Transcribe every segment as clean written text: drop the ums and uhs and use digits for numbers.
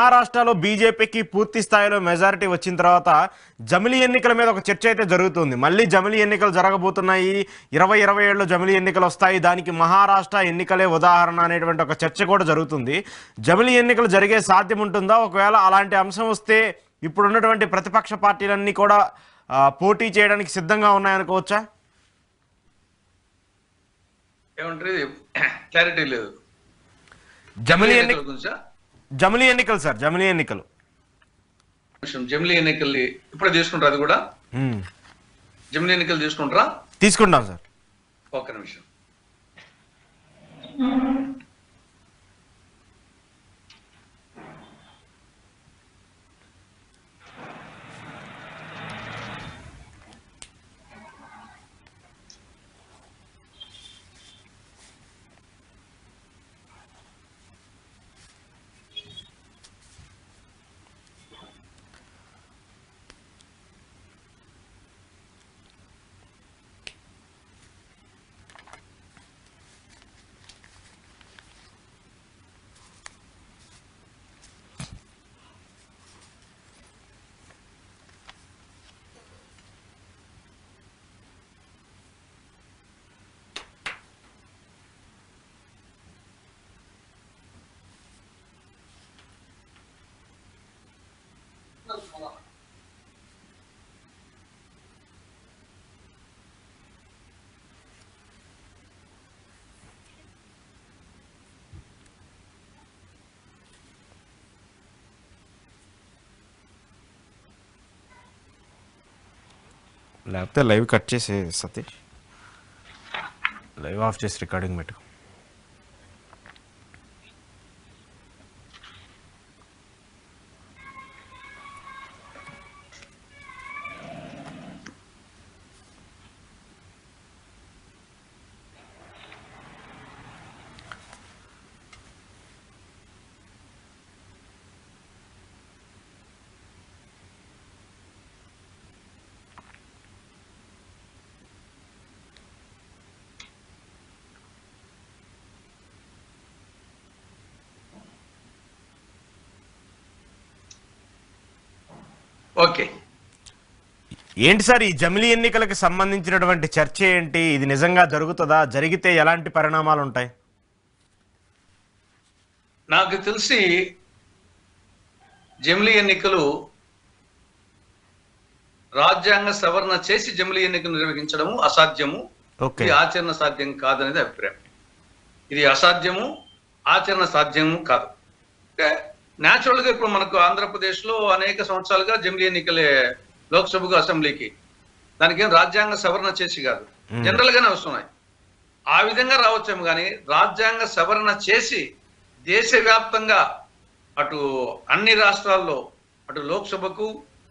మహారాష్ట్రలో బీజేపీకి పూర్తి స్థాయిలో మెజారిటీ వచ్చిన తర్వాత జమిలీ ఎన్నికల మీద ఒక చర్చ అయితే జరుగుతుంది. మళ్ళీ జమిలీ ఎన్నికలు జరగబోతున్నాయి, 2027లో జమిలీ ఎన్నికలు వస్తాయి, దానికి మహారాష్ట్ర ఎన్నికలే ఉదాహరణ అనేటువంటి ఒక చర్చ కూడా జరుగుతుంది. జమిలీ ఎన్నికలు జరిగే సాధ్యం ఉంటుందా? ఒకవేళ అలాంటి అంశం వస్తే ఇప్పుడున్నటువంటి ప్రతిపక్ష పార్టీలన్నీ కూడా పోటీ చేయడానికి సిద్ధంగా ఉన్నాయనుకోవచ్చా? ఏమంటారు, క్లారిటీ లేదు. జమిలీ ఎన్నికలు సార్, జమిలీ ఎన్నికలు ఇప్పుడు తీసుకుంటారా? అది కూడా జమిలీ ఎన్నికలు తీసుకుంటారా? తీసుకుంటాం సార్. ఒక్క నిమిషం. లేకపోతే లైవ్ కట్ చేసే సతీష్, లైవ్ ఆఫ్ చేసి రికార్డింగ్ పెట్టు. ఓకే, ఏంటి సార్ ఈ జమిలీ ఎన్నికలకు సంబంధించినటువంటి చర్చ ఏంటి? ఇది నిజంగా జరుగుతుందా? జరిగితే ఎలాంటి పరిణామాలు ఉంటాయి? నాకు తెలిసి జమిలీ ఎన్నికలు రాజ్యాంగ సవరణ చేసి జమిలీ ఎన్నికలు నిర్వహించడము అసాధ్యము, ఇది ఆచరణ సాధ్యం కాదనేది అభిప్రాయం. ఇది అసాధ్యము, ఆచరణ సాధ్యము కాదు. న్యాచురల్ గా ఇప్పుడు మనకు ఆంధ్రప్రదేశ్ లో అనేక సంవత్సరాలుగా జమిలీ ఎన్నికలే, లోక్సభకు అసెంబ్లీకి. దానికి ఏం రాజ్యాంగ సవరణ చేసి కాదు, జనరల్ గానే వస్తున్నాయి. ఆ విధంగా రావచ్చేమో కానీ రాజ్యాంగ సవరణ చేసి దేశవ్యాప్తంగా అటు అన్ని రాష్ట్రాల్లో, అటు లోక్సభకు,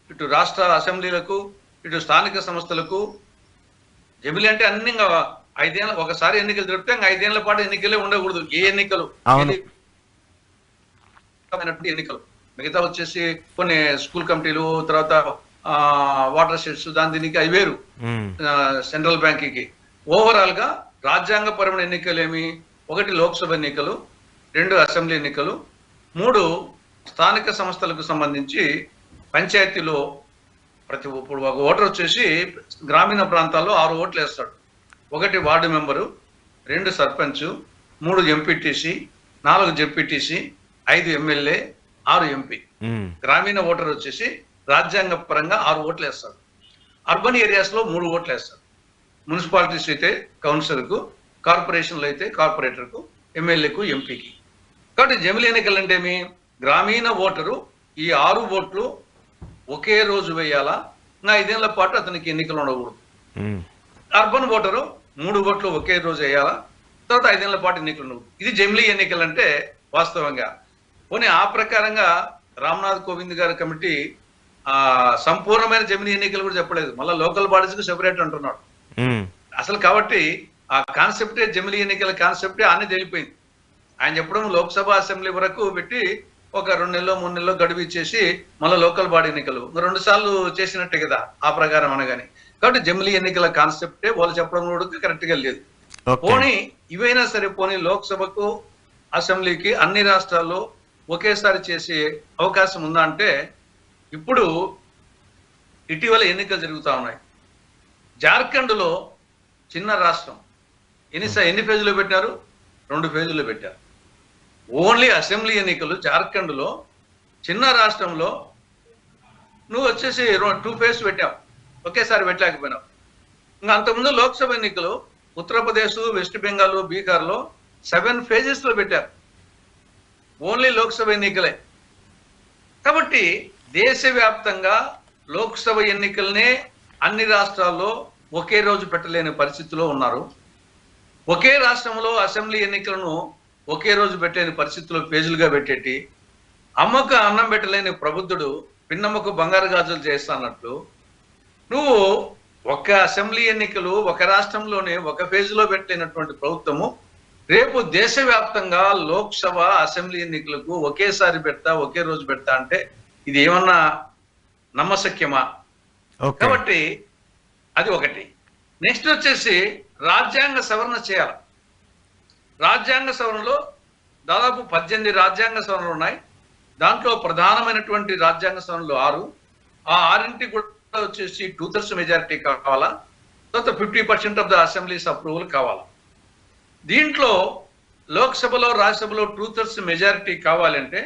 ఇటు రాష్ట్ర అసెంబ్లీలకు, ఇటు స్థానిక సంస్థలకు జమిలీ అంటే అన్ని 5 ఏళ్ళ ఒకసారి ఎన్నికలు జరిపితే 5 ఏళ్ల పాటు ఎన్నికలే ఉండకూడదు. ఏ ఎన్నికలు ఎన్నికలు మిగతా వచ్చేసి కొన్ని స్కూల్ కమిటీలు, తర్వాత వాటర్ షెడ్స్, దీనికి అవి వేరు. సెంట్రల్ బ్యాంక్కి ఓవరాల్ గా రాజ్యాంగపరమైన ఎన్నికలు ఏమి? 1 లోక్సభ ఎన్నికలు, 2 అసెంబ్లీ ఎన్నికలు, 3 స్థానిక సంస్థలకు సంబంధించి పంచాయతీలో ఇప్పుడు ఒక ఓటర్ వచ్చేసి గ్రామీణ ప్రాంతాల్లో 6 ఓట్లు వేస్తాడు. 1 ward member, 2 sarpanch, 3 MPTC, 4 ZPTC, 5 MLA, 6 MP. గ్రామీణ ఓటర్ వచ్చేసి రాజ్యాంగ పరంగా 6 ఓట్లు వేస్తాడు. అర్బన్ ఏరియాస్ లో 3 ఓట్లు వేస్తాడు. మున్సిపాలిటీస్ అయితే కౌన్సిలర్కు, కార్పొరేషన్లు అయితే కార్పొరేటర్కు, ఎమ్మెల్యేకు, ఎంపీకి. కాబట్టి జమిలీ ఎన్నికలు అంటే ఏమి? గ్రామీణ ఓటరు ఈ 6 ఓట్లు ఒకే రోజు వేయాలా, 5 ఏళ్ల పాటు అతనికి ఎన్నికలు ఉండకూడదు. అర్బన్ ఓటరు 3 ఓట్లు ఒకే రోజు వేయాలా, తర్వాత 5 ఏళ్ల పాటు ఎన్నికలు ఉండకూడదు. ఇది జమిలీ ఎన్నికలు అంటే వాస్తవంగా. పోనీ ఆ ప్రకారంగా రామ్నాథ్ కోవింద్ గారి కమిటీ సంపూర్ణమైన జమిలీ ఎన్నికలు కూడా చెప్పలేదు, మళ్ళీ లోకల్ బాడీస్ కు సెపరేట్ అంటున్నాడు అసలు. కాబట్టి ఆ కాన్సెప్టే, జమిలీ ఎన్నికల కాన్సెప్టే అన్ని తెలిపోయింది. ఆయన చెప్పడం లోక్సభ అసెంబ్లీ వరకు పెట్టి ఒక 2 నెలలో 3 నెలలో గడువు ఇచ్చేసి మళ్ళీ లోకల్ బాడీ ఎన్నికలు 2 సార్లు చేసినట్టే కదా ఆ ప్రకారం అనగానే. కాబట్టి జమిలీ ఎన్నికల కాన్సెప్టే వాళ్ళు చెప్పడం కూడా కరెక్ట్ గా లేదు. పోనీ ఇవైనా సరే, పోనీ లోక్సభకు అసెంబ్లీకి అన్ని రాష్ట్రాల్లో ఒకేసారి చేసే అవకాశం ఉందా అంటే, ఇప్పుడు ఇటీవల ఎన్నికలు జరుగుతూ ఉన్నాయి. జార్ఖండ్లో చిన్న రాష్ట్రం ఎన్ని ఫేజులో పెట్టారు? 2 ఫేజుల్లో పెట్టారు. ఓన్లీ అసెంబ్లీ ఎన్నికలు జార్ఖండ్లో చిన్న రాష్ట్రంలో నువ్వు వచ్చేసి 2 ఫేజ్ పెట్టావు, ఒకేసారి పెట్టలేకపోయినావు. ఇంకా అంతకుముందు లోక్సభ ఎన్నికలు ఉత్తరప్రదేశ్, వెస్ట్ బెంగాల్, బీహార్లో 7 ఫేజెస్లో పెట్టారు. ఓన్లీ లోక్సభ ఎన్నికలే. కాబట్టి దేశవ్యాప్తంగా లోక్సభ ఎన్నికలనే అన్ని రాష్ట్రాల్లో ఒకే రోజు పెట్టలేని పరిస్థితిలో ఉన్నారు. ఒకే రాష్ట్రంలో అసెంబ్లీ ఎన్నికలను ఒకే రోజు పెట్టలేని పరిస్థితిలో పేజీలుగా పెట్టేటి, అమ్మకు అన్నం పెట్టలేని ప్రబుద్ధుడు పిన్నమ్మకు బంగారు గాజులు చేస్తానట్లు నువ్వు ఒక అసెంబ్లీ ఎన్నికలు ఒక రాష్ట్రంలోనే ఒక ఫేజ్లో పెట్టలేనటువంటి ప్రభుత్వము రేపు దేశవ్యాప్తంగా లోక్సభ అసెంబ్లీ ఎన్నికలకు ఒకేసారి పెడతా, ఒకే రోజు పెడతా అంటే ఇది ఏమన్నా నమ్మశక్యమా? కాబట్టి అది ఒకటి. నెక్స్ట్ వచ్చేసి రాజ్యాంగ సవరణ చేయాలి. రాజ్యాంగ సవరణలో దాదాపు 18 రాజ్యాంగ సవరణలు ఉన్నాయి. దాంట్లో ప్రధానమైనటువంటి రాజ్యాంగ సవరణలు 6. ఆ 6 కూడా వచ్చేసి 2/3 మెజారిటీ కావాలా, తర్వాత 50% ఆఫ్ ద అసెంబ్లీస్ అప్రూవల్ కావాలా. దీంట్లో లోక్సభలో రాజ్యసభలో 2/3 మెజారిటీ కావాలంటే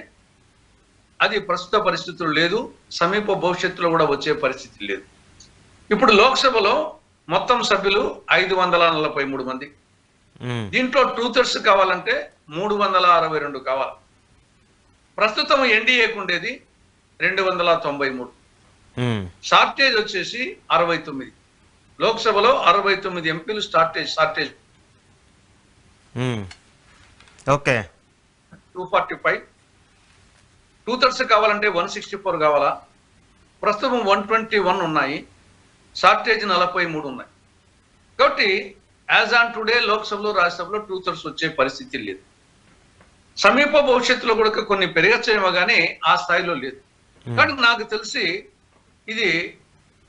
అది ప్రస్తుత పరిస్థితులు లేదు, సమీప భవిష్యత్తులో కూడా వచ్చే పరిస్థితి లేదు. ఇప్పుడు లోక్సభలో మొత్తం సభ్యులు 543 మంది. దీంట్లో 2/3 కావాలంటే 362 కావాలి. ప్రస్తుతం ఎన్డీఏకు ఉండేది 293. షార్టేజ్ వచ్చేసి 69. లోక్సభలో 69 ఎంపీలు షార్టేజ్. ఓకే. 245. 2/3 కావాలంటే 164 కావాలా. ప్రస్తుతం 121 ఉన్నాయి, షార్టేజ్ 43 ఉన్నాయి. కాబట్టి యాజ్ ఆన్ టుడే లోక్సభలో రాజ్యసభలో 2/3 వచ్చే పరిస్థితి లేదు. సమీప భవిష్యత్తులో కూడా కొన్ని పెరగచ్చేమో కానీ ఆ స్థాయిలో లేదు. కానీ నాకు తెలిసి ఇది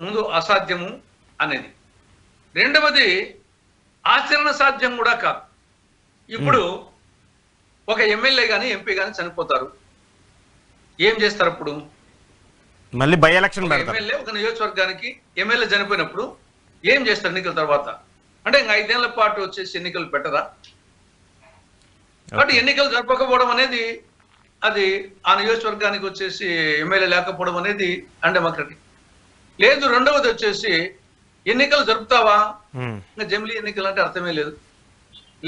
ముందు అసాధ్యము అనేది. రెండవది ఆచరణ సాధ్యం కూడా కాదు. ఇప్పుడు ఒక ఎమ్మెల్యే కానీ ఎంపీ కానీ చనిపోతారు, ఏం చేస్తారు? అప్పుడు మళ్ళీ బై ఎలక్షన్ పెడతారు. ఎమ్మెల్యే ఒక నియోజకవర్గానికి ఎమ్మెల్యే చనిపోయినప్పుడు ఏం చేస్తారు ఎన్నికల తర్వాత? అంటే ఇంకా 5 ఏళ్ల పాటు వచ్చేసి ఎన్నికలు పెట్టరా? కాబట్టి ఎన్నికలు జరపకపోవడం అనేది అది ఆ నియోజకవర్గానికి వచ్చేసి ఎమ్మెల్యే లేకపోవడం అనేది అన్డెమోక్రటిక్. లేదు. రెండవది వచ్చేసి ఎన్నికలు జరుపుతావా? ఇంకా జమిలీ ఎన్నికలు అంటే అర్థమే లేదు.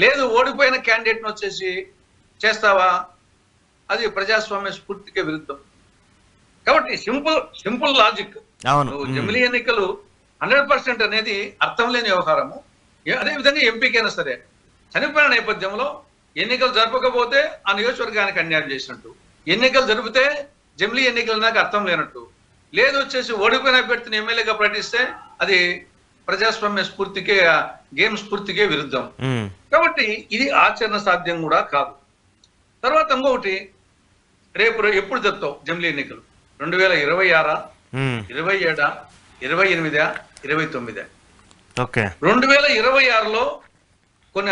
లేదు, ఓడిపోయిన క్యాండిడేట్ని వచ్చేసి చేస్తావా? అది ప్రజాస్వామ్య స్ఫూర్తికే విరుద్ధం. కాబట్టి సింపుల్ లాజిక్. జమిలీ ఎన్నికలు 100% అనేది అర్థం లేని వ్యవహారము. అదేవిధంగా ఎంపీకైనా సరే చనిపోయిన నేపథ్యంలో ఎన్నికలు జరపకపోతే ఆ నియోజకవర్గానికి అన్యాయం చేసినట్టు, ఎన్నికలు జరిపితే జమిలీ ఎన్నికలు నాకు అర్థం లేనట్టు. లేదు వచ్చేసి ఓడిపోయిన అభ్యర్థిని ఎమ్మెల్యేగా ప్రకటిస్తే అది ప్రజాస్వామ్య స్ఫూర్తికే, గేమ్ స్ఫూర్తికే విరుద్ధం. కాబట్టి ఇది ఆచరణ సాధ్యం కూడా కాదు. తర్వాత ఇంకొకటి, రేపు ఎప్పుడు జరుగుతావు జమిలీ ఎన్నికలు? 2026, 27, 28, 29. 2026లో కొన్ని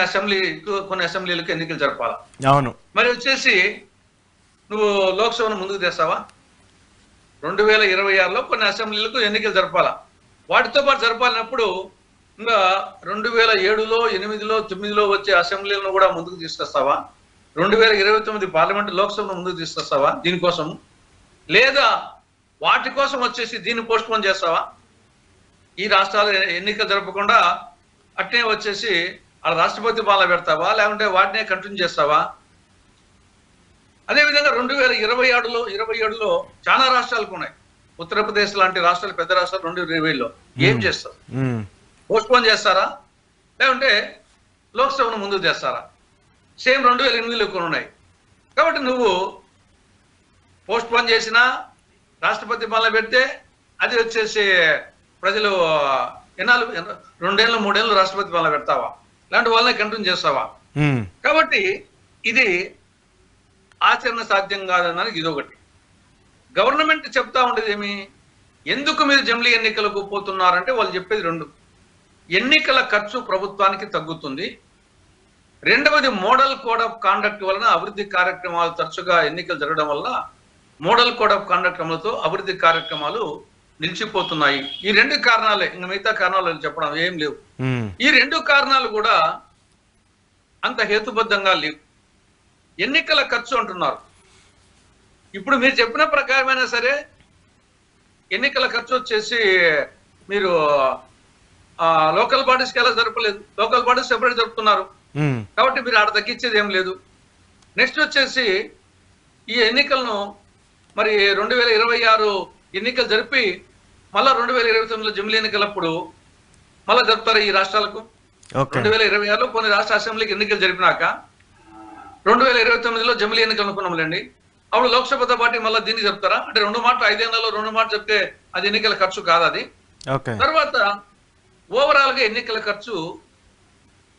అసెంబ్లీలకు ఎన్నికలు జరపాలి. అవును. మరి వచ్చేసి నువ్వు లోక్సభను ముందుకు తెస్తావా? 2026లో కొన్ని అసెంబ్లీలకు ఎన్నికలు జరపాలా. వాటితో పాటు జరపాలన్నప్పుడు ఇంకా 2007లో, 8లో, 9లో వచ్చే అసెంబ్లీలను కూడా ముందుకు తీసుకొస్తావా? 2029 పార్లమెంట్ లోక్సభను ముందుకు తీసుకొస్తావా దీనికోసం? లేదా వాటి కోసం వచ్చేసి దీన్ని పోస్ట్ పోన్ చేస్తావా? ఈ రాష్ట్రాలు ఎన్నికలు జరపకుండా అట్నే వచ్చేసి ఆ రాష్ట్రపతి పాలన పెడతావా, లేకుంటే వాటినే కంటిన్యూ చేస్తావా? అదేవిధంగా 2027లో చాలా రాష్ట్రాలకు ఉన్నాయి. ఉత్తరప్రదేశ్ లాంటి రాష్ట్రాలు, పెద్ద రాష్ట్రాలు 2020లో ఏం చేస్తారు? పోస్ట్ పోన్ చేస్తారా, లేకుంటే లోక్సభను ముందుకు చేస్తారా? సేమ్ 2008లో కొన్ని ఉన్నాయి. కాబట్టి నువ్వు పోస్ట్ పోన్ చేసినా, రాష్ట్రపతి పాలన పెడితే అది వచ్చేసి ప్రజలు 2 ఏళ్ళు 3 ఏళ్ళు రాష్ట్రపతి పాలన పెడతావా, ఇలాంటి వాళ్ళని కంటిన్యూ చేస్తావా? కాబట్టి ఇది ఆచరణ సాధ్యం కాదన్నది ఇదొకటి. గవర్నమెంట్ చెప్తా ఉండేది ఏమి, ఎందుకు మీరు జమిలీ ఎన్నికలకు పోతున్నారంటే వాళ్ళు చెప్పేది 2. ఎన్నికల ఖర్చు ప్రభుత్వానికి తగ్గుతుంది, రెండవది మోడల్ కోడ్ ఆఫ్ కాండక్ట్ వలన అభివృద్ధి కార్యక్రమాలు తరచుగా ఎన్నికలు జరగడం వల్ల మోడల్ కోడ్ ఆఫ్ కాండక్ట్ అమలుతో అభివృద్ధి కార్యక్రమాలు నిలిచిపోతున్నాయి. ఈ రెండు కారణాలే, ఇంకా మిగతా కారణాలు చెప్పడం ఏం లేవు. ఈ రెండు కారణాలు కూడా అంత హేతుబద్ధంగా లేవు. ఎన్నికల ఖర్చు అంటున్నారు. ఇప్పుడు మీరు చెప్పిన ప్రకారమైనా సరే ఎన్నికల ఖర్చు వచ్చేసి మీరు లోకల్ బాడీస్కి ఎలా జరపలేదు, లోకల్ బాడీస్ సెపరేట్ జరుపుతున్నారు కాబట్టి మీరు ఆడ తగ్గించేది ఏం లేదు. నెక్స్ట్ వచ్చేసి ఈ ఎన్నికలను మరి 2026 ఎన్నికలు జరిపి మళ్ళా 2029లో జమిలీ ఎన్నికలప్పుడు మళ్ళా జరుపుతారు ఈ రాష్ట్రాలకు. 2026లో కొన్ని రాష్ట్ర అసెంబ్లీకి ఎన్నికలు జరిపినాక 2029లో జమిలీ ఎన్నికలు అనుకున్నాంలేండి. అప్పుడు లోక్సభతో పాటు మళ్ళీ దీన్ని చెప్తారా? అంటే 2 మాటలు 5 ఏళ్లలో 2 మాటలు చెప్తే అది ఎన్నికల ఖర్చు కాదు అది. తర్వాత ఓవరాల్ గా ఎన్నికల ఖర్చు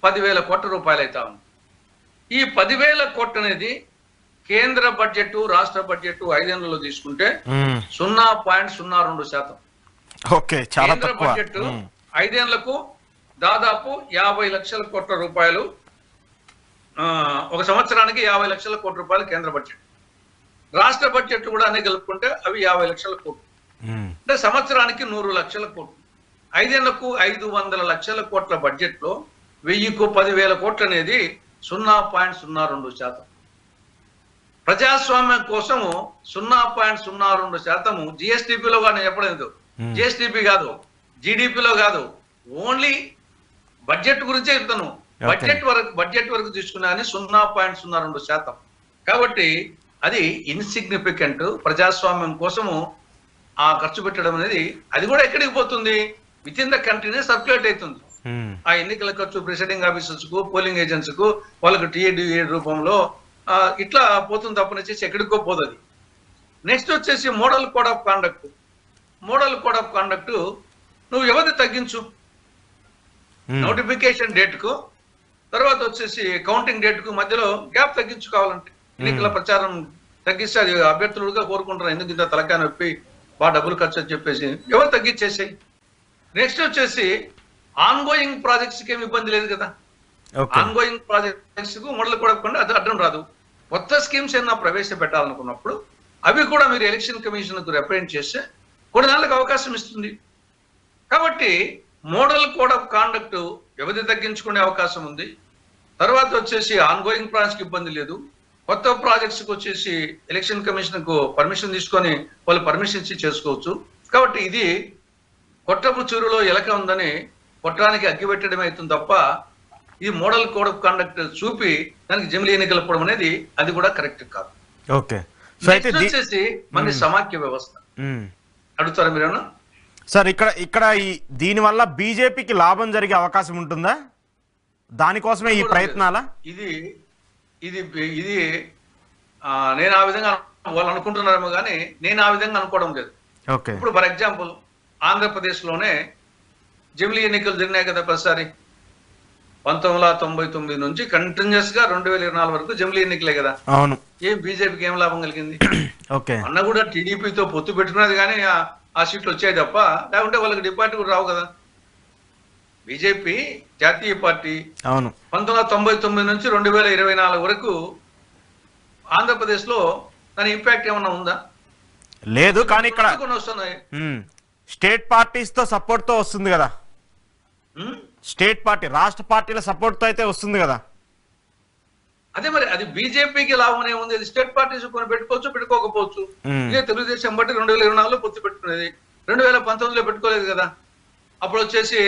10,000 కోట్ల రూపాయలు అవుతా ఉంది. ఈ 10,000 కోట్లు అనేది కేంద్ర బడ్జెట్ రాష్ట్ర బడ్జెట్ 5 ఏళ్లలో తీసుకుంటే 0.02%. కేంద్ర బడ్జెట్ 5 ఏళ్లకు దాదాపు 50 లక్షల కోట్ల రూపాయలు, ఒక సంవత్సరానికి 50 లక్షల కోట్ల రూపాయలు కేంద్ర బడ్జెట్. రాష్ట్ర బడ్జెట్ కూడా అన్ని కలుపుకుంటే అవి 50 లక్షల కోట్లు, అంటే సంవత్సరానికి 100 లక్షల కోట్లు. 5 ఏళ్లకు 500 లక్షల కోట్ల బడ్జెట్ లో 1000కు 10,000 కోట్లు అనేది 0.02%. ప్రజాస్వామ్యం కోసము 0.02% జిఎస్టిపిలో కానీ చెప్పలేదు. జిఎస్టిపి కాదు, జిడిపిలో కాదు, ఓన్లీ బడ్జెట్ గురించే చెప్తాను. బడ్జెట్ వరకు తీసుకున్నా 0.02%. కాబట్టి అది ఇన్సిగ్నిఫికెంట్. ప్రజాస్వామ్యం కోసము ఆ ఖర్చు పెట్టడం అనేది అది కూడా ఎక్కడికి పోతుంది? విత్ ఇన్ ద కంట్రీనే సర్క్యులేట్ అవుతుంది. ఆ ఎన్నికల ఖర్చు ప్రిసైడింగ్ ఆఫీసర్స్ కు, పోలింగ్ ఏజెంట్స్ కు, వాళ్ళకు టీఏడీ రూపంలో ఇట్లా పోతుంది తప్పనిచ్చేసి ఎక్కడికో పోతుంది. నెక్స్ట్ వచ్చేసి model code of conduct. Model code of conduct నువ్వు వ్యవధి తగ్గించు, నోటిఫికేషన్ డేట్ కు తర్వాత వచ్చేసి కౌంటింగ్ డేట్ కు మధ్యలో గ్యాప్ తగ్గించుకోవాలంటే ఎన్నికల ప్రచారం తగ్గిస్తే అది అభ్యర్థులుగా కోరుకుంటున్నారు. ఎందుకు ఇంత తలకాయ నొప్పి, బాగా డబ్బులు ఖర్చు అని చెప్పేసి ఎవరు తగ్గించేసాయి. నెక్స్ట్ వచ్చేసి ఆన్ గోయింగ్ ప్రాజెక్ట్స్ కి ఏమి ఇబ్బంది లేదు కదా. ఆన్ గోయింగ్ ప్రాజెక్ట్స్ కు మోడల్ కోడ్ ఆఫ్ కాండక్ట్ అది అడ్డం రాదు. కొత్త స్కీమ్స్ ఏమన్నా ప్రవేశపెట్టాలనుకున్నప్పుడు అవి కూడా మీరు ఎలక్షన్ కమిషన్ కు రిప్రజెంట్ చేస్తే కొన్ని నెలలకు అవకాశం ఇస్తుంది. కాబట్టి మోడల్ కోడ్ ఆఫ్ కాండక్ట్ వ్యవధి తగ్గించుకునే అవకాశం ఉంది. తర్వాత వచ్చేసి ఆన్ గోయింగ్ ప్రాజెక్ట్స్ కి ఇబ్బంది లేదు. కొత్త ప్రాజెక్ట్స్ కి వచ్చేసి ఎలక్షన్ కమిషన్ కు పర్మిషన్ తీసుకొని వాళ్ళు పర్మిషన్ ఇచ్చి చేసుకోవచ్చు. కాబట్టి ఇది కొట్టపు చూరులో ఎలక ఉందని కొట్టడానికి అగ్గి పెట్టడమే అవుతుంది తప్ప ఈ మోడల్ కోడ్ ఆఫ్ కాండక్ట్ చూపి దానికి జమిలీ ఎన్నికలు పోవడం అనేది అది కూడా కరెక్ట్ కాదు. వచ్చేసి మన సమాఖ్య వ్యవస్థ అడుగుతారా మీరేమన్నా? సార్ ఇక్కడ దీని వల్ల బీజేపీకి లాభం జరిగే అవకాశం ఉంటుందా? దానికోసమే ఈ ప్రయత్నాల ఇది ఇది ఇది నేను ఆ విధంగా వాళ్ళు అనుకుంటున్నారేమో కానీ నేను ఆ విధంగా అనుకోవడం లేదు. ఇప్పుడు ఫర్ ఎగ్జాంపుల్ ఆంధ్రప్రదేశ్ లోనే జమిలీ ఎన్నికలు జరిగినాయి కదా ప్రతిసారి. 1999 నుంచి కంటిన్యూస్ గా 2024 వరకు జమిలీ ఎన్నికలే కదా. అవును. ఏం బీజేపీకి ఏం లాభం కలిగింది? అన్న కూడా టీడీపీతో పొత్తు పెట్టుకున్నది కానీ ఆ సీట్లు వచ్చాయి తప్ప, లేకుంటే వాళ్ళకి డిపాజిట్ కూడా రావు కదా. బీజేపీ జాతీయ పార్టీ 1999 నుంచి 2024 వరకు ఆంధ్రప్రదేశ్ లో దాని ఇంపాక్ట్ ఏమన్నా ఉందా? లేదు. కానీ ఇక్కడ స్టేట్ పార్టీస్ తో సపోర్ట్ తో వస్తుంది కదా. స్టేట్ పార్టీ రాష్ట్ర పార్టీల సపోర్ట్ తో అయితే వస్తుంది కదా. అదే మరి అది బీజేపీకి లాభం ఉంది. అది స్టేట్ పార్టీస్ కొన్ని పెట్టుకోవచ్చు, పెట్టుకోకపోవచ్చు. ఇదే తెలుగుదేశం బట్టి 2024లో పొత్తు పెట్టుకునేది, 2019లో పెట్టుకోలేదు కదా. అప్పుడు వచ్చేసి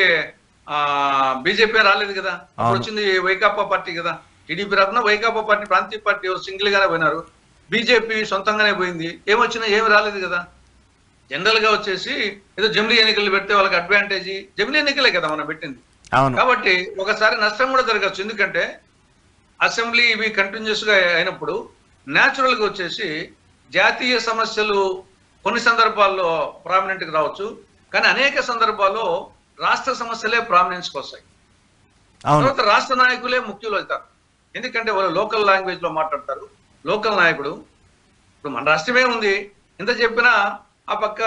బీజేపీ రాలేదు కదా. అప్పుడు వచ్చింది వైకాపా పార్టీ కదా. టీడీపీ రాకుండా వైకాపా పార్టీ ప్రాంతీయ పార్టీ సింగిల్ గానే పోయినారు. బీజేపీ సొంతంగానే పోయింది. ఏమొచ్చినా ఏమి రాలేదు కదా. జనరల్ గా వచ్చేసి ఏదో జమిలీ ఎన్నికలు పెడితే వాళ్ళకి అడ్వాంటేజ్. జమిలీ ఎన్నికలే కదా మనం పెట్టింది. కాబట్టి ఒకసారి నష్టం కూడా జరగచ్చు. ఎందుకంటే అసెంబ్లీ ఇవి కంటిన్యూస్ గా అయినప్పుడు న్యాచురల్ గా వచ్చేసి జాతీయ సమస్యలు కొన్ని సందర్భాల్లో ప్రామినెంట్ గా రావచ్చు, కానీ అనేక సందర్భాల్లో రాష్ట్ర సమస్యలే ప్రామినెన్స్ వస్తాయి. తర్వాత రాష్ట్ర నాయకులే ముఖ్యులు అవుతారు. ఎందుకంటే వాళ్ళు లోకల్ లాంగ్వేజ్ లో మాట్లాడతారు. లోకల్ నాయకుడు ఇప్పుడు మన రాష్ట్రమే ఉంది. ఎంత చెప్పినా ఆ పక్క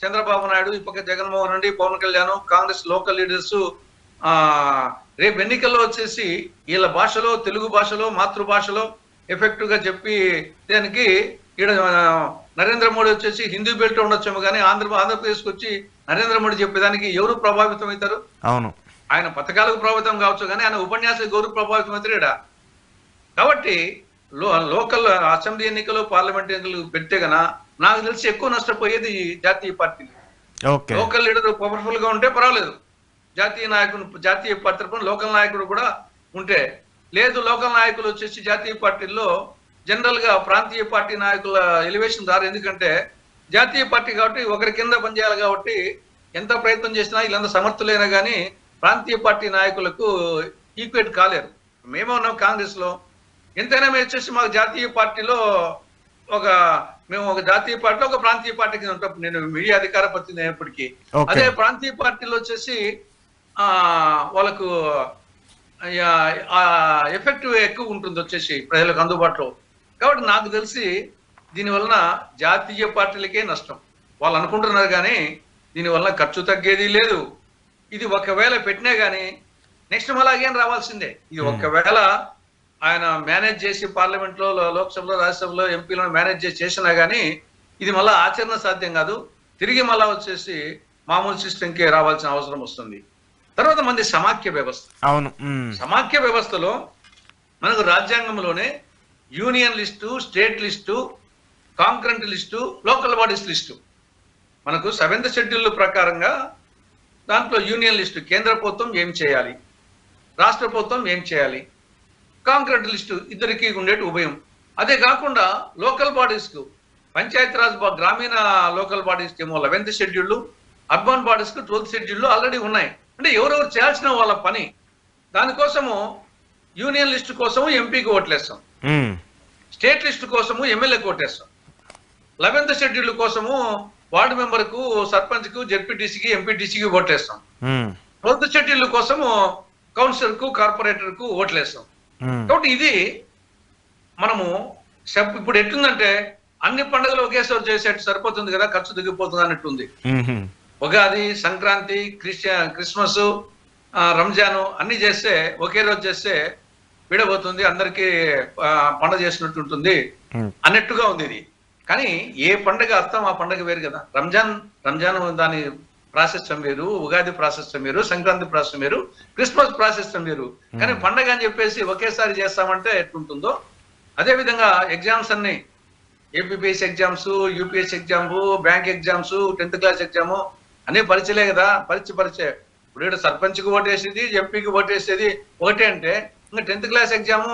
చంద్రబాబు నాయుడు, ఈ పక్క జగన్మోహన్ రెడ్డి, పవన్ కళ్యాణ్, కాంగ్రెస్ లోకల్ లీడర్స్ రేపు ఎన్నికల్లో వచ్చేసి వీళ్ళ భాషలో, తెలుగు భాషలో, మాతృభాషలో ఎఫెక్టివ్ గా చెప్పి దానికి ఈడ నరేంద్ర మోడీ వచ్చేసి హిందీ బెల్ట్ ఉండొచ్చేమో కానీ ఆంధ్రప్రదేశ్కి వచ్చి నరేంద్ర మోడీ చెప్పేదానికి ఎవరు ప్రభావితం అవుతారు? అవును, ఆయన పథకాలకు ప్రభావితం కావచ్చు కానీ ఆయన ఉపన్యాసాలకు ఎవరు ప్రభావితం అవుతారు? కాబట్టి లోకల్ అసెంబ్లీ ఎన్నికలు, పార్లమెంట్ ఎన్నికలు పెడితే గనా నాకు తెలిసి ఎక్కువ నష్టపోయేది జాతీయ పార్టీలు. లోకల్ లీడర్ పవర్ఫుల్ గా ఉంటే పర్వాలేదు, జాతీయ పార్టీ తరఫున లోకల్ నాయకుడు కూడా ఉంటే. లేదు, లోకల్ నాయకులు వచ్చేసి జాతీయ పార్టీల్లో జనరల్ గా ప్రాంతీయ పార్టీ నాయకుల ఎలివేషన్ రారు. ఎందుకంటే జాతీయ పార్టీ కాబట్టి ఒకరి కింద పనిచేయాలి కాబట్టి ఎంత ప్రయత్నం చేసినా వీళ్ళంతా సమర్థులైనా కానీ ప్రాంతీయ పార్టీ నాయకులకు ఈక్వేట్ కాలేరు. మేమే ఉన్నాం కాంగ్రెస్ లో, ఎంతైనా మేము వచ్చేసి మాకు జాతీయ పార్టీలో మేము ఒక జాతీయ పార్టీలో ఒక ప్రాంతీయ పార్టీ కింద ఉంటాం. నేను మీడియా అధికార ప్రతినిధి అయినప్పటికీ అదే ప్రాంతీయ పార్టీలో వచ్చేసి వాళ్ళకు ఎఫెక్టివ్ ఎక్కువ ఉంటుంది వచ్చేసి ప్రజలకు అందుబాటులో. కాబట్టి నాకు తెలిసి దీని వలన జాతీయ పార్టీలకే నష్టం. వాళ్ళు అనుకుంటున్నారు కానీ దీని వలన ఖర్చు తగ్గేది లేదు. ఇది ఒకవేళ పెట్టినా కానీ నెక్స్ట్ మళ్ళీ రావాల్సిందే. ఇది ఒకవేళ ఆయన మేనేజ్ చేసి పార్లమెంట్ లో, లోక్సభలో, రాజ్యసభలో ఎంపీలను మేనేజ్ చేసినా గానీ ఇది మళ్ళా ఆచరణ సాధ్యం కాదు. తిరిగి మళ్ళా వచ్చేసి మామూలు సిస్టమ్ కి రావాల్సిన అవసరం వస్తుంది. తర్వాత మంది సమాఖ్య వ్యవస్థ. అవును, సమాఖ్య వ్యవస్థలో మనకు రాజ్యాంగంలోనే union list, state list, concurrent list, local bodies list మనకు 7th షెడ్యూల్ ప్రకారంగా దాంట్లో యూనియన్ లిస్టు కేంద్ర ప్రభుత్వం ఏం చేయాలి, రాష్ట్ర ప్రభుత్వం ఏం చేయాలి, కాంకరెంట్ లిస్టు ఇద్దరికి ఉండేటి ఉభయం. అదే కాకుండా లోకల్ బాడీస్ కు పంచాయతీరాజ్ గ్రామీణ లోకల్ బాడీస్ ఏమో 11th షెడ్యూల్, అర్బన్ బాడీస్ కు 12th షెడ్యూల్ ఆల్రెడీ ఉన్నాయి. అంటే ఎవరెవరు చేయాల్సిన వాళ్ళ పని. దానికోసము యూనియన్ లిస్టు కోసము ఎంపీకి ఓట్లేస్తాం, స్టేట్ లిస్టు కోసము ఎమ్మెల్యేకి ఓటేస్తాం, 11th షెడ్యూల్ కోసము వార్డు మెంబర్ కు, సర్పంచ్ కు, జెడ్పీటీసీకి, ఎంపీటీసీకి ఓట్లేస్తాం, 12th షెడ్యూల్ కోసము కౌన్సిలర్ కు, కార్పొరేటర్ కు ఓట్లేస్తాం. కాబట్టి ఇది మనము ఇప్పుడు ఎట్లుందంటే అన్ని పండుగలు ఒకేసారి చేసేట్టు సరిపోతుంది కదా, ఖర్చు దిగిపోతుంది అన్నట్టుంది. ఉగాది, సంక్రాంతి, క్రిస్మస్, రంజాను అన్ని చేస్తే ఒకే రోజు చేస్తే విడబోతుంది, అందరికీ పండుగ చేసినట్టు ఉంటుంది అన్నట్టుగా ఉంది ఇది. కానీ ఏ పండుగ అర్థం ఆ పండుగ వేరు కదా. రంజాన్ దాని ప్రాశస్త్యం వేరు, ఉగాది ప్రాశస్త్యం వేరు, సంక్రాంతి ప్రాశస్త్యం వేరు, క్రిస్మస్ ప్రాశస్త్యం వేరు. కానీ పండగ అని చెప్పేసి ఒకేసారి చేస్తామంటే ఎట్లుంటుందో అదే విధంగా ఎగ్జామ్స్ అన్ని APPS exams, UPS exam, bank exams, 10th class exam అన్ని పరిచయలే కదా. పరిచయ ఇప్పుడు సర్పంచ్కి ఓటేసేది, ఎంపీకి ఓటేసేది ఒకటే అంటే ఇంకా 10th class exam,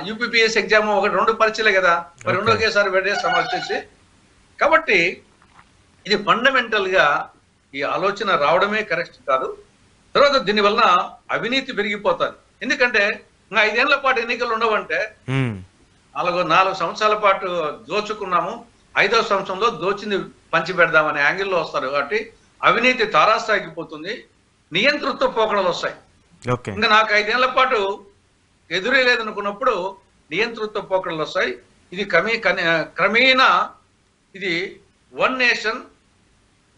UPPS exam ఒకటి, 2 పరిచయలే కదా. మరి 2 ఒకేసారి పెట్టేస్తాం వచ్చేసి. కాబట్టి ఇది ఫండమెంటల్ గా ఈ ఆలోచన రావడమే కరెక్ట్ కాదు. తర్వాత దీనివల్ల అవినీతి పెరిగిపోతుంది. ఎందుకంటే ఇంకా 5 ఏళ్ల పాటు ఎన్నికలు ఉండవంటే 4 సంవత్సరాల పాటు దోచుకున్నాము, 5వ సంవత్సరంలో దోచింది పంచి పెడదామనే యాంగిల్లో వస్తారు. కాబట్టి అవినీతి తారాస్థాయికి పోతుంది, నియంతృత్వ పోకడలు వస్తాయి. ఇంకా నాకు 5 ఏళ్ల పాటు ఎదురే లేదనుకున్నప్పుడు నియంతృత్వ పోకడలు వస్తాయి. ఇది క్రమేణా ఇది 1 నేషన్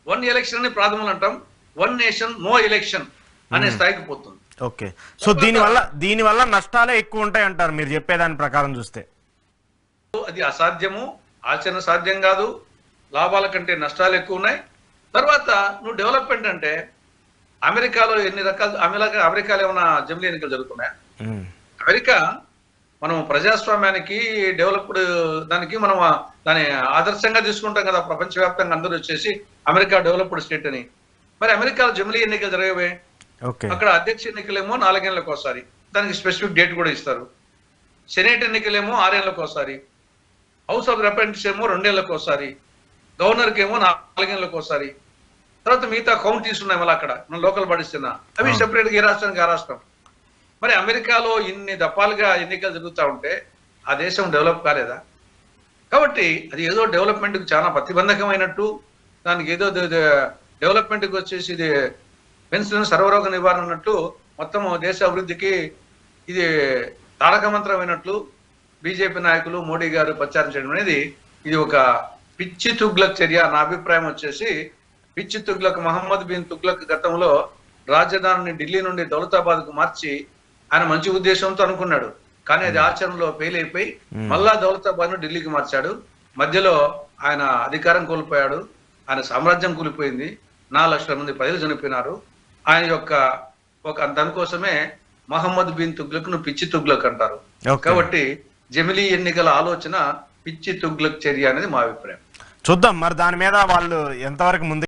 1 ఎలక్షన్ అని ప్రాథమికంగా అంటాం, 1 నేషన్ నో ఎలక్షన్ అనే స్థాయికి పోతుంది. ఓకే, సో దీనివల్ల నష్టాలే ఎక్కువ ఉంటాయి అంటారు మీరు చెప్పేదాని ప్రకారం చూస్తే. అది అసాధ్యము, ఆచరణ సాధ్యం కాదు. లాభాల కంటే నష్టాలు ఎక్కువ ఉన్నాయి. తర్వాత నువ్వు డెవలప్మెంట్ అంటే అమెరికాలో ఎన్ని రకాల అమెరికాలో ఏమైనా జమిలీ ఎన్నికలు జరుగుతున్నాయా? అమెరికా మనం ప్రజాస్వామ్యానికి, డెవలప్డ్ దానికి మనం దాని ఆదర్శంగా తీసుకుంటాం కదా ప్రపంచవ్యాప్తంగా. అందరూ వచ్చేసి అమెరికా డెవలప్డ్ స్టేట్ అని. మరి అమెరికాలో జమిలీ ఎన్నికలు జరిగేవే. అక్కడ అధ్యక్ష ఎన్నికలేమో 4 ఏళ్లకు ఒకసారి, దానికి స్పెసిఫిక్ డేట్ కూడా ఇస్తారు. సెనేట్ ఎన్నికలేమో 6 ఏళ్లకు ఒకసారి, హౌస్ ఆఫ్ రిప్రజెంటేటివ్స్ ఏమో 2 ఏళ్లకు ఒకసారి, గవర్నర్కి ఏమో 4 ఏళ్లకు ఒకసారి. తర్వాత మిగతా కౌంటీస్ ఉన్నాయి మళ్ళీ అక్కడ మన లోకల్ బాడీస్ అవి సెపరేట్ గా ఏ రాష్ట్రానికి ఆ రాష్ట్రం. మరి అమెరికాలో ఇన్ని దఫాలుగా ఎన్నికలు జరుగుతూ ఉంటే ఆ దేశం డెవలప్ కాలేదా? కాబట్టి అది ఏదో డెవలప్మెంట్ కు చాలా ప్రతిబంధకమైనట్టు, దానికి ఏదో డెవలప్మెంట్ కి వచ్చేసి ఇది పెన్సిల్ సర్వరోగ నివారణ అన్నట్టు, మొత్తం దేశ అభివృద్ధికి ఇది తారక మంత్రమైనట్లు బీజేపీ నాయకులు మోడీ గారు ప్రచారం చేయడం అనేది ఇది ఒక పిచ్చి తుగ్లక్ చర్య. నా అభిప్రాయం వచ్చేసి పిచ్చి తుగ్లక్, మహమ్మద్ బిన్ తుగ్లక్ గతంలో రాజధానిని ఢిల్లీ నుండి దౌలతాబాద్ కు మార్చి ఆయన మంచి ఉద్దేశంతో అనుకున్నాడు. కానీ అది ఆచరణలో ఫెయిల్ అయిపోయి మళ్ళా దౌలతాబాద్ ను ఢిల్లీకి మార్చాడు. మధ్యలో ఆయన అధికారం కోల్పోయాడు, ఆయన సామ్రాజ్యం కూలిపోయింది, 4 లక్షల మంది ప్రజలు చనిపోయినారు. ఆయన యొక్క దానికోసమే మహమ్మద్ బిన్ తుగ్లక్ ను పిచ్చి తుగ్లక్ అంటారు. కాబట్టి జమిలీ ఎన్నికల ఆలోచన పిచ్చి తుగ్లక్ చర్య అనేది మా అభిప్రాయం. చూద్దాం మరి దాని మీద వాళ్ళు ఎంతవరకు ముందు